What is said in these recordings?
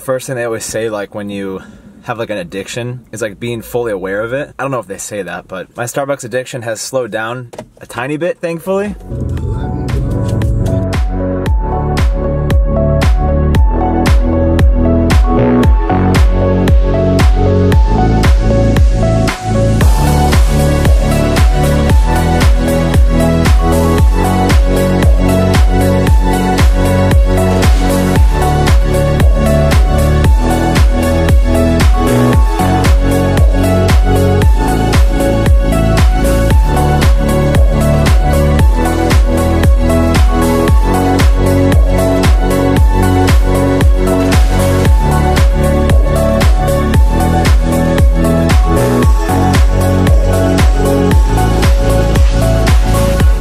first thing they always say, like when you have like an addiction, is like being fully aware of it. I don't know if they say that, but my Starbucks addiction has slowed down a tiny bit, thankfully.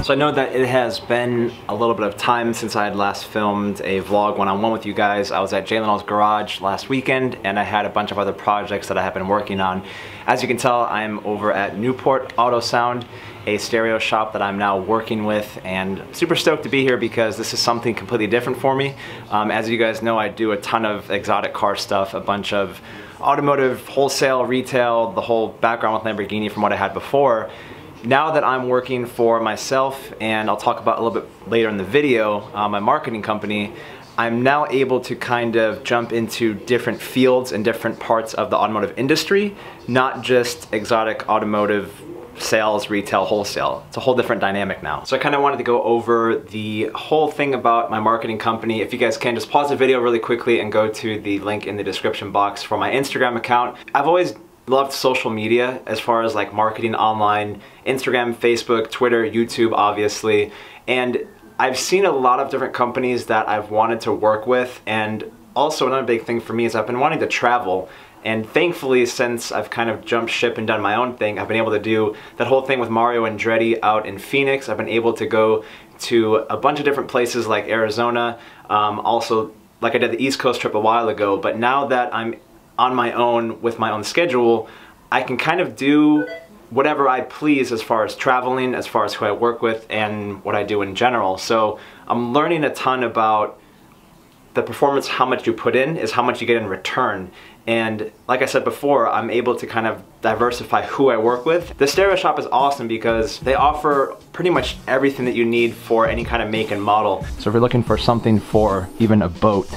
So I know that it has been a little bit of time since I had last filmed a vlog one-on-one with you guys. I was at Jay Leno's garage last weekend, and I had a bunch of other projects that I have been working on. As you can tell, I'm over at Newport Auto Sound, a stereo shop that I'm now working with, and super stoked to be here because this is something completely different for me. As you guys know, I do a ton of exotic car stuff, a bunch of automotive, wholesale, retail, the whole background with Lamborghini from what I had before. Now that I'm working for myself, and I'll talk about a little bit later in the video, my marketing company, I'm now able to kind of jump into different fields and different parts of the automotive industry, not just exotic automotive sales, retail, wholesale. It's a whole different dynamic now. So I kind of wanted to go over the whole thing about my marketing company. If you guys can, just pause the video really quickly and go to the link in the description box for my Instagram account. I've always loved social media as far as like marketing online, Instagram, Facebook, Twitter, YouTube, obviously. And I've seen a lot of different companies that I've wanted to work with. And also another big thing for me is I've been wanting to travel. And thankfully, since I've kind of jumped ship and done my own thing, I've been able to do that whole thing with Mario Andretti out in Phoenix. I've been able to go to a bunch of different places like Arizona. Also, like I did the East Coast trip a while ago. But now that I'm on my own with my own schedule, I can kind of do whatever I please as far as traveling, as far as who I work with, and what I do in general. So I'm learning a ton about the performance. How much you put in is how much you get in return. And like I said before, I'm able to kind of diversify who I work with. The stereo shop is awesome because they offer pretty much everything that you need for any kind of make and model. So if you're looking for something for even a boat,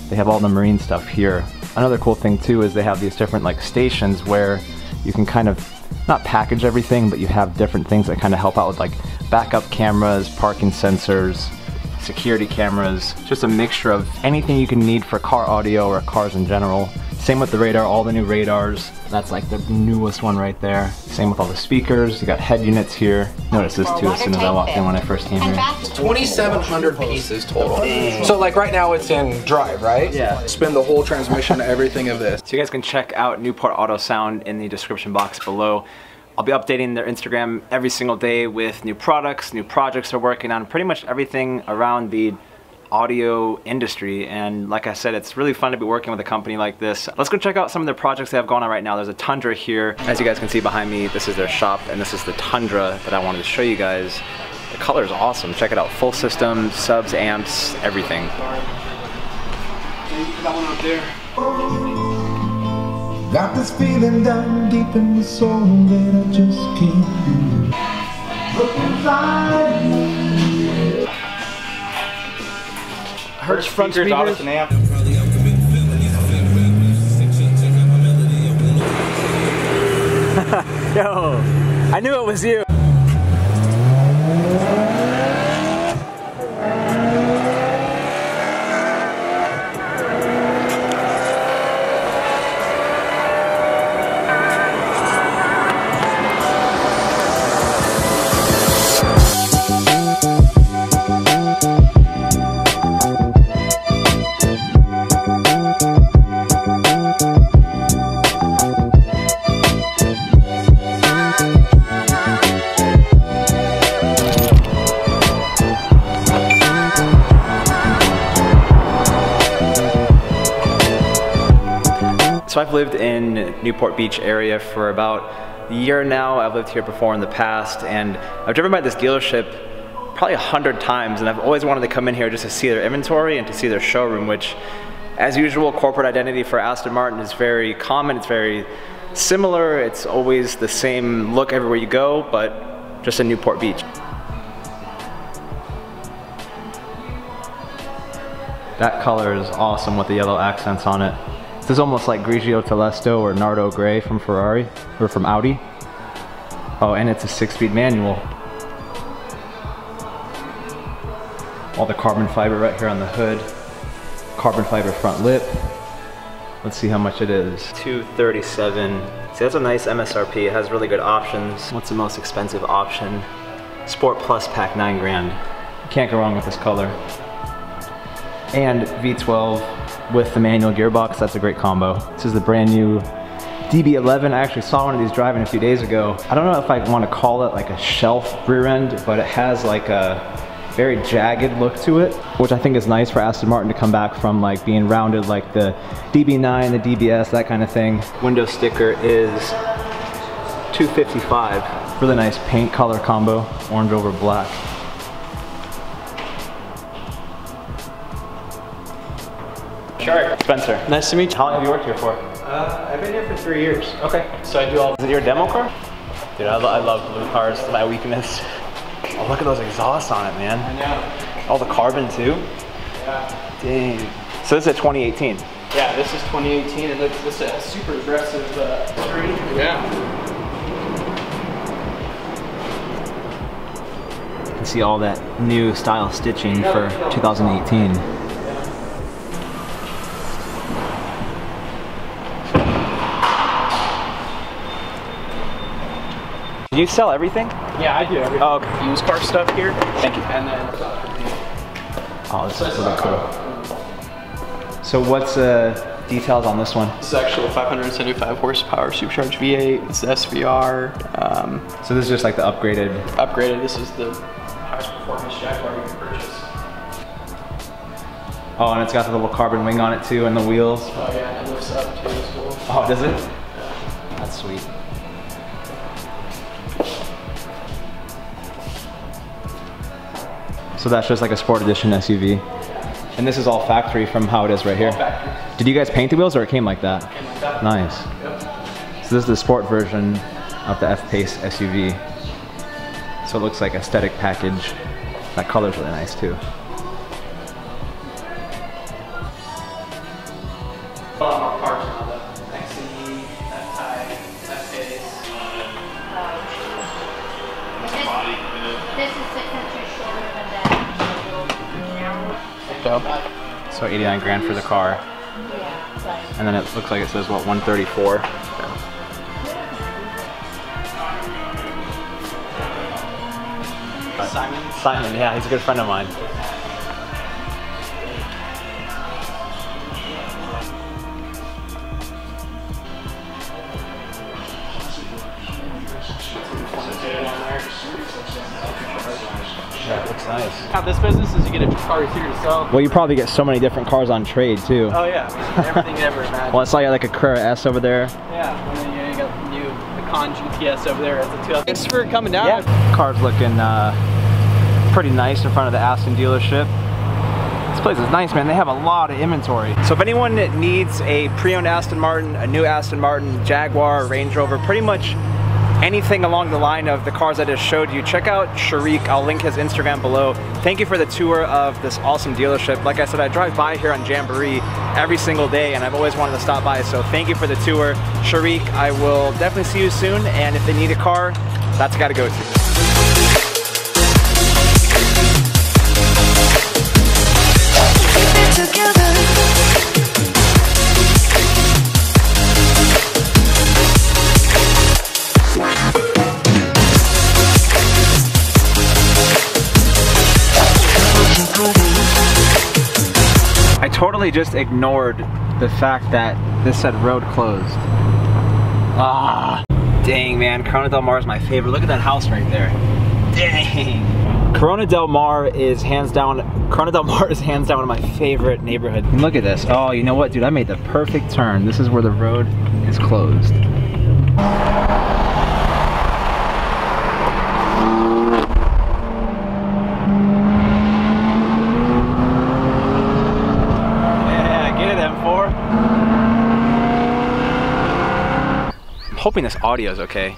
they have all the marine stuff here. Another cool thing too is they have these different like stations where you can kind of not package everything, but you have different things that kind of help out with like backup cameras, parking sensors, security cameras, just a mixture of anything you can need for car audio or cars in general. Same with the radar, all the new radars. That's like the newest one right there. Same with all the speakers. You got head units here. Notice this too as soon as I walked in when I first came here. 2,700 pieces total. So like right now it's in drive, right? Yeah. Spin the whole transmission, everything of this. So you guys can check out Newport Auto Sound in the description box below. I'll be updating their Instagram every single day with new products, new projects they're working on, pretty much everything around the audio industry. And like I said, it's really fun to be working with a company like this. Let's go check out some of their projects they have going on right now. There's a Tundra here. As you guys can see behind me, this is their shop, and this is the Tundra that I wanted to show you guys. The color is awesome. Check it out. Full system, subs, amps, everything. That one out there. Got this feeling down deep in the soul that I just can't look inside. I heard front speakers. Yo, I knew it was you. So I've lived in Newport Beach area for about a year now. I've lived here before in the past, and I've driven by this dealership probably 100 times, and I've always wanted to come in here just to see their inventory and to see their showroom, which As usual, corporate identity for Aston Martin is very common, it's very similar, it's always the same look everywhere you go, but just in Newport Beach. That color is awesome with the yellow accents on it. This is almost like Grigio Telesto or Nardo Gray from Ferrari, or from Audi. Oh, and it's a 6-speed manual. All the carbon fiber right here on the hood. Carbon fiber front lip. Let's see how much it is. $237. See, that's a nice MSRP. It has really good options. What's the most expensive option? Sport Plus pack, 9 grand. You can't go wrong with this color. And V12 with the manual gearbox, that's a great combo. This is the brand new DB11. I actually saw one of these driving a few days ago. I don't know if I want to call it like a shelf rear end, but it has like a very jagged look to it, which I think is nice for Aston Martin to come back from like being rounded like the DB9, the DBS, that kind of thing. Window sticker is $255. Really nice paint color combo, orange over black. Sure. Spencer. Nice to meet you. How long have you worked here for? I've been here for 3 years. Okay. So I do all. Is it your demo car? Dude, I love blue cars. It's my weakness. Oh, look at those exhausts on it, man. I know. All the carbon too. Yeah. Dang. So this is a 2018. Yeah, this is 2018, and this is a super aggressive screen. Yeah. You can see all that new style stitching for 2018. Do you sell everything? Yeah, I do everything. Oh, okay. Used car stuff here. Thank you. And then. Oh, this is really cool. So what's details on this one? This is actually a 575 horsepower supercharged V8. It's the SVR. So this is just like the upgraded. Upgraded. This is the highest performance Jaguar you can purchase. Oh, and it's got the little carbon wing on it too, and the wheels. Oh yeah, and it lifts up too. It's cool. Oh, does it? That's sweet. So that's just like a sport edition SUV. And this is all factory from how it is right here. All factory. Did you guys paint the wheels or it came like that? It came like that. Nice. Yep. So this is the sport version of the F-Pace SUV. So it looks like aesthetic package. That color's really nice too. A lot more parts now though. XC, F-Type, F-Pace. This is 6 inches shorter than that. So 89 grand for the car. Yeah, right. And then it looks like it says what, 134. Simon, yeah, he's a good friend of mine. Yeah, it looks nice. How this business is you get a car here to sell. Well, you probably get so many different cars on trade too. Oh yeah, everything you ever imagine. Well, I saw you like a Carrera S over there. Yeah, and then you got the new Con GTS over there as a 2000. Thanks for coming down. Yeah, car's looking pretty nice in front of the Aston dealership. This place is nice, man. They have a lot of inventory. So if anyone needs a pre-owned Aston Martin, a new Aston Martin, Jaguar, Range Rover, pretty much anything along the line of the cars I just showed you, check out Sharik. I'll link his Instagram below. Thank you for the tour of this awesome dealership. Like I said, I drive by here on Jamboree every single day and I've always wanted to stop by, so thank you for the tour. Sharik, I will definitely see you soon, and if they need a car, that's the guy to go to. I totally just ignored the fact that this said road closed. Ah, dang man, Corona Del Mar is my favorite. Look at that house right there. Dang. Corona Del Mar is hands down one of my favorite neighborhoods. And look at this. Oh, you know what, dude? I made the perfect turn. This is where the road is closed. Yeah, get him. hoping this audio is okay.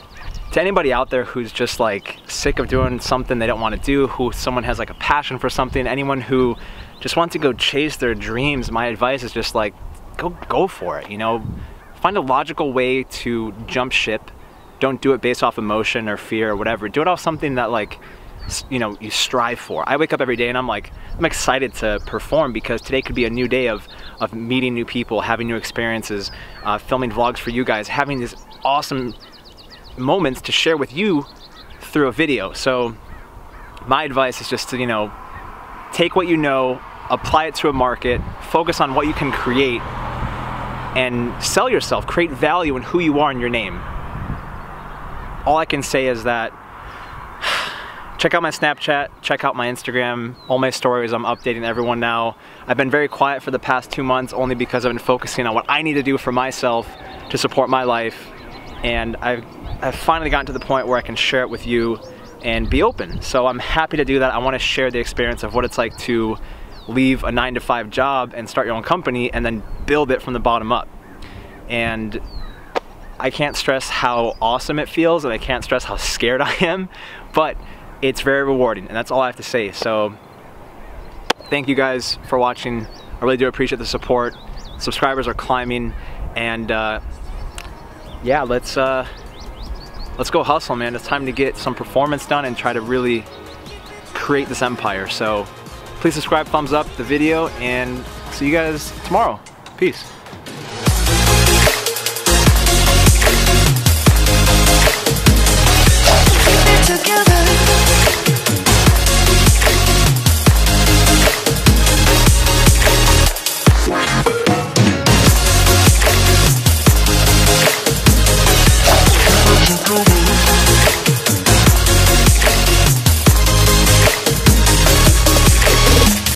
To anybody out there who's just like sick of doing something they don't want to do, who someone has like a passion for something, anyone who just wants to go chase their dreams, my advice is just like, go for it, you know? Find a logical way to jump ship. Don't do it based off emotion or fear or whatever. Do it off something that like, you know, you strive for. I wake up every day and I'm excited to perform because today could be a new day of meeting new people, having new experiences, filming vlogs for you guys, having these awesome moments to share with you through a video. So my advice is just to, you know, take what you know, apply it to a market, focus on what you can create, and sell yourself, create value in who you are in your name. All I can say is that check out my Snapchat, check out my Instagram, all my stories, I'm updating everyone now. I've been very quiet for the past 2 months only because I've been focusing on what I need to do for myself to support my life. And I've finally gotten to the point where I can share it with you and be open. So I'm happy to do that. I want to share the experience of what it's like to leave a 9-to-5 job and start your own company and then build it from the bottom up. And I can't stress how awesome it feels, and I can't stress how scared I am, but it's very rewarding, and that's all I have to say. So thank you guys for watching. I really do appreciate the support. Subscribers are climbing, and yeah, let's go hustle, man. It's time to get some performance done and try to really create this empire. So please subscribe, thumbs up the video, and see you guys tomorrow. Peace.